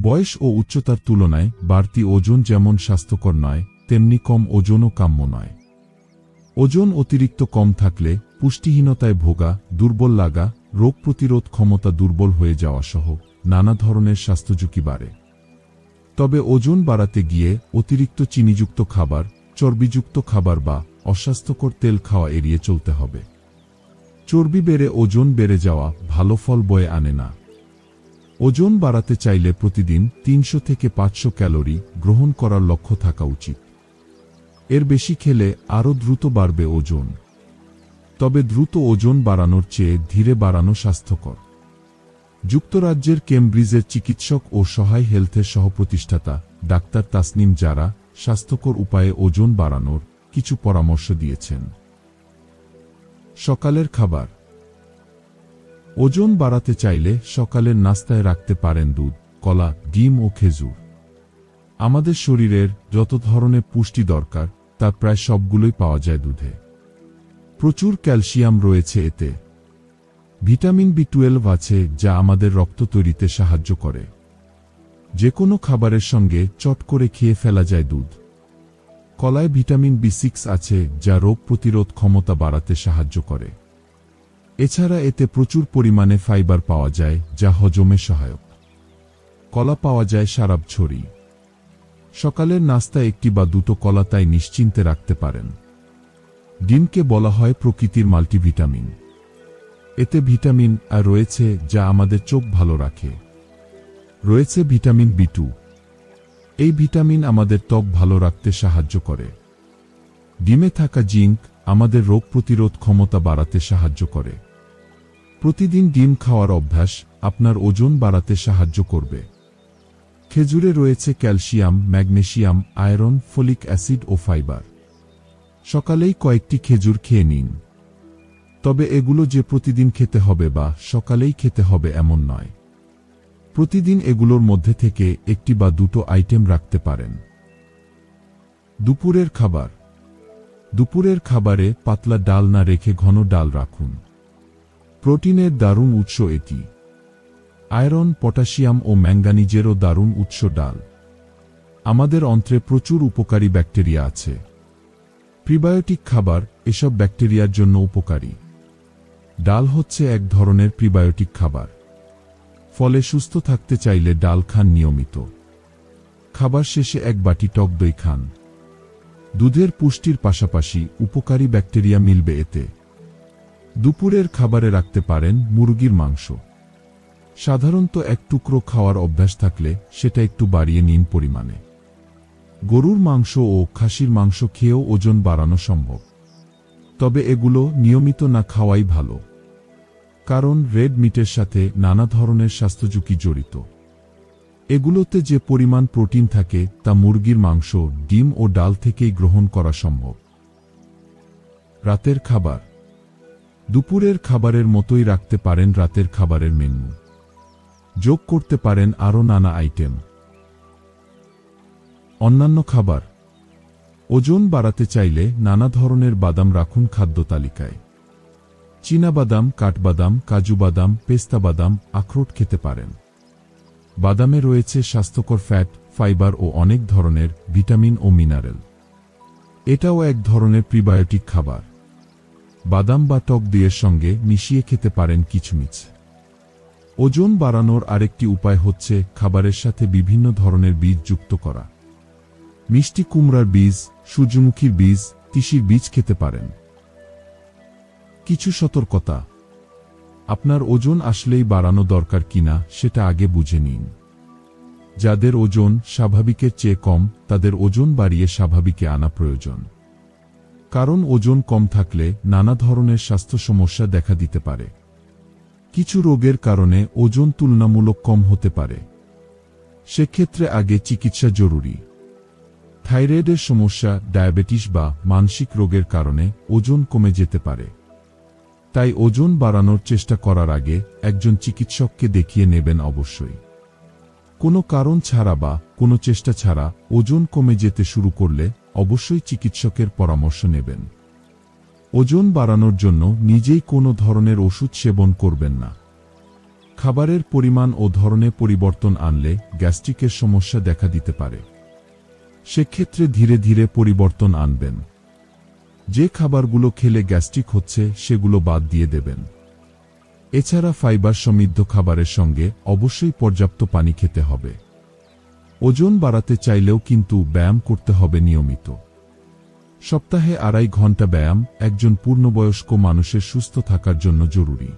বয়স ও উচ্চতার তুলনায় বাড়তি ওজন যেমন স্বাস্থ্যকর নয়, তেমনি কম ওজনও কাম্য নয়। ওজন অতিরিক্ত কম থাকলে পুষ্টিহীনতায় ভোগা, দুর্বল লাগা, রোগ প্রতিরোধ ক্ষমতা দুর্বল হয়ে যাওয়া সহ নানা ধরনের স্বাস্থ্য ঝুঁকি বাড়ে। তবে ওজন বাড়াতে গিয়ে অতিরিক্ত চিনিযুক্ত খাবার, চর্বিযুক্ত খাবার বা অস্বাস্থ্যকর তেল খাওয়া এড়িয়ে চলতে হবে। চর্বি বেড়ে ওজন বেড়ে যাওয়া ভালো ফল বয়ে আনে না। ওজন বাড়াতে চাইলে প্রতিদিন 300 থেকে 500 ক্যালোরি গ্রহণ করার লক্ষ্য থাকা উচিত। এর বেশি খেলে আরও দ্রুত বাড়বে ওজন। তবে দ্রুত ওজন বাড়ানোর চেয়ে ধীরে বাড়ানো স্বাস্থ্যকর। যুক্তরাজ্যের কেমব্রিজের চিকিৎসক ও সহায় হেলথের সহপ্রতিষ্ঠাতা ডাক্তার তাসনিম জারা স্বাস্থ্যকর উপায়ে ওজন বাড়ানোর কিছু পরামর্শ দিয়েছেন। সকালের খাবার। ওজন বাড়াতে চাইলে সকালের নাস্তায় রাখতে পারেন দুধ, কলা, ডিম ও খেজুর। আমাদের শরীরের যত ধরনের পুষ্টি দরকার তার প্রায় সবগুলোই পাওয়া যায় দুধে। প্রচুর ক্যালসিয়াম রয়েছে এতে। ভিটামিন B12 আছে যা আমাদের রক্ত তৈরিতে সাহায্য করে। যে কোনো খাবারের সঙ্গে চট করে খেয়ে ফেলা যায় দুধ। কলায় ভিটামিন B6 আছে যা রোগ প্রতিরোধ ক্ষমতা বাড়াতে সাহায্য করে। এছাড়া এতে প্রচুর পরিমাণে ফাইবার পাওয়া যায় যা হজমে সহায়ক। কলা পাওয়া যায় সারা বছরই। সকালের নাস্তায় একটি বা দুটো কলা তাই নিশ্চিন্তে রাখতে পারেন। ডিমকে বলা হয় প্রকৃতির মাল্টিভিটামিন। এতে ভিটামিন A রয়েছে যা আমাদের চোখ ভালো রাখে। রয়েছে ভিটামিন B2। এই ভিটামিন আমাদের ত্বক ভালো রাখতে সাহায্য করে। ডিমে থাকা জিঙ্ক আমাদের রোগ প্রতিরোধ ক্ষমতা বাড়াতে সাহায্য করে। প্রতিদিন ডিম খাওয়ার অভ্যাস আপনার ওজন বাড়াতে সাহায্য করবে। খেজুরে রয়েছে calcium, magnesium, iron, folic acid ও ফাইবার। সকালেই কয়েকটি খেজুর খেয়ে নিন। তবে এগুলো যে প্রতিদিন খেতে হবে বা সকালেই খেতে হবে এমন নয়। প্রতিদিন এগুলোর মধ্যে থেকে একটি বা দুটো আইটেম রাখতে পারেন। দুপুরের খাবার। দুপুরের খাবারে পাতলা ডাল না রেখে ঘন ডাল রাখুন। প্রোটিনের দারুণ উৎস এটি। আয়রন, পটাশিয়াম ও ম্যাঙ্গানিজেরও দারুণ উৎস ডাল। আমাদের অন্ত্রে প্রচুর উপকারী ব্যাকটেরিয়া আছে। প্রিবায়োটিক খাবার এসব ব্যাকটেরিয়ার জন্য উপকারী। ডাল হচ্ছে এক ধরনের প্রিবায়োটিক খাবার। ফলে সুস্থ থাকতে চাইলে ডাল খান নিয়মিত। খাবার শেষে এক বাটি টক দই খান। দুধের পুষ্টির পাশাপাশি উপকারী ব্যাকটেরিয়া মিলবে এতে। দুপুরের খাবারে রাখতে পারেন মুরগির মাংস। সাধারণত এক টুকরো খাওয়ার অভ্যাস থাকলে সেটা একটু বাড়িয়ে নিন পরিমাণে। গরুর মাংস ও খাসির মাংস খেয়েও ওজন বাড়ানো সম্ভব। তবে এগুলো নিয়মিত না খাওয়াই ভালো। কারণ রেড মিটের সাথে নানা ধরনের স্বাস্থ্য ঝুঁকি জড়িত। এগুলোতে যে পরিমাণ প্রোটিন থাকে তা মুরগির মাংস, ডিম ও ডাল থেকেই গ্রহণ করা সম্ভব। রাতের খাবার। দুপুরের খাবারের মতোই রাখতে পারেন রাতের খাবারের মেনু। যোগ করতে পারেন আরও নানা আইটেম। অন্যান্য খাবার। ওজন বাড়াতে চাইলে নানা ধরনের বাদাম রাখুন খাদ্য তালিকায়। চীনাবাদাম, কাঠবাদাম, কাজু বাদাম, পেস্তা বাদাম, আখরোট খেতে পারেন। বাদামে রয়েছে স্বাস্থ্যকর ফ্যাট, ফাইবার ও অনেক ধরনের ভিটামিন ও মিনারেল। এটাও এক ধরনের প্রিবায়োটিক খাবার। বাদাম বা টক দইয়ের সঙ্গে মিশিয়ে খেতে পারেন কিচমিচ। ওজন বাড়ানোর আরেকটি উপায় হচ্ছে খাবারের সাথে বিভিন্ন ধরনের বীজ যুক্ত করা। মিষ্টি কুমড়ার বীজ, সূর্যমুখীর বীজ, তিসির বীজ খেতে পারেন। কিছু সতর্কতা। আপনার ওজন আসলেই বাড়ানো দরকার কিনা সেটা আগে বুঝে নিন। যাদের ওজন স্বাভাবিকের চেয়ে কম তাদের ওজন বাড়িয়ে স্বাভাবিকে আনা প্রয়োজন। কারণ ওজন কম থাকলে নানা ধরনের স্বাস্থ্য সমস্যা দেখা দিতে পারে। কিছু রোগের কারণে ওজন তুলনামূলক কম হতে পারে। সেক্ষেত্রে আগে চিকিৎসা জরুরি। থাইরয়েডের সমস্যা, ডায়াবেটিস বা মানসিক রোগের কারণে ওজন কমে যেতে পারে। তাই ওজন বাড়ানোর চেষ্টা করার আগে একজন চিকিৎসককে দেখিয়ে নেবেন অবশ্যই। কোনো কারণ ছাড়া বা কোনো চেষ্টা ছাড়া ওজন কমে যেতে শুরু করলে অবশ্যই চিকিৎসকের পরামর্শ নেবেন। ওজন বাড়ানোর জন্য নিজেই কোনো ধরনের ওষুধ সেবন করবেন না। খাবারের পরিমাণ ও ধরনে পরিবর্তন আনলে গ্যাস্ট্রিকের সমস্যা দেখা দিতে পারে। সেক্ষেত্রে ধীরে ধীরে পরিবর্তন আনবেন। যে খাবারগুলো খেলে গ্যাস্ট্রিক হচ্ছে সেগুলো বাদ দিয়ে দেবেন। এছাড়া ফাইবার সমৃদ্ধ খাবারের সঙ্গে অবশ্যই পর্যাপ্ত পানি খেতে হবে। ওজন বাড়াতে চাইলেও কিন্তু ব্যায়াম করতে হবে নিয়মিত। সপ্তাহে 2.5 ঘন্টা ব্যায়াম একজন পূর্ণবয়স্ক মানুষের সুস্থ থাকার জন্য জরুরি।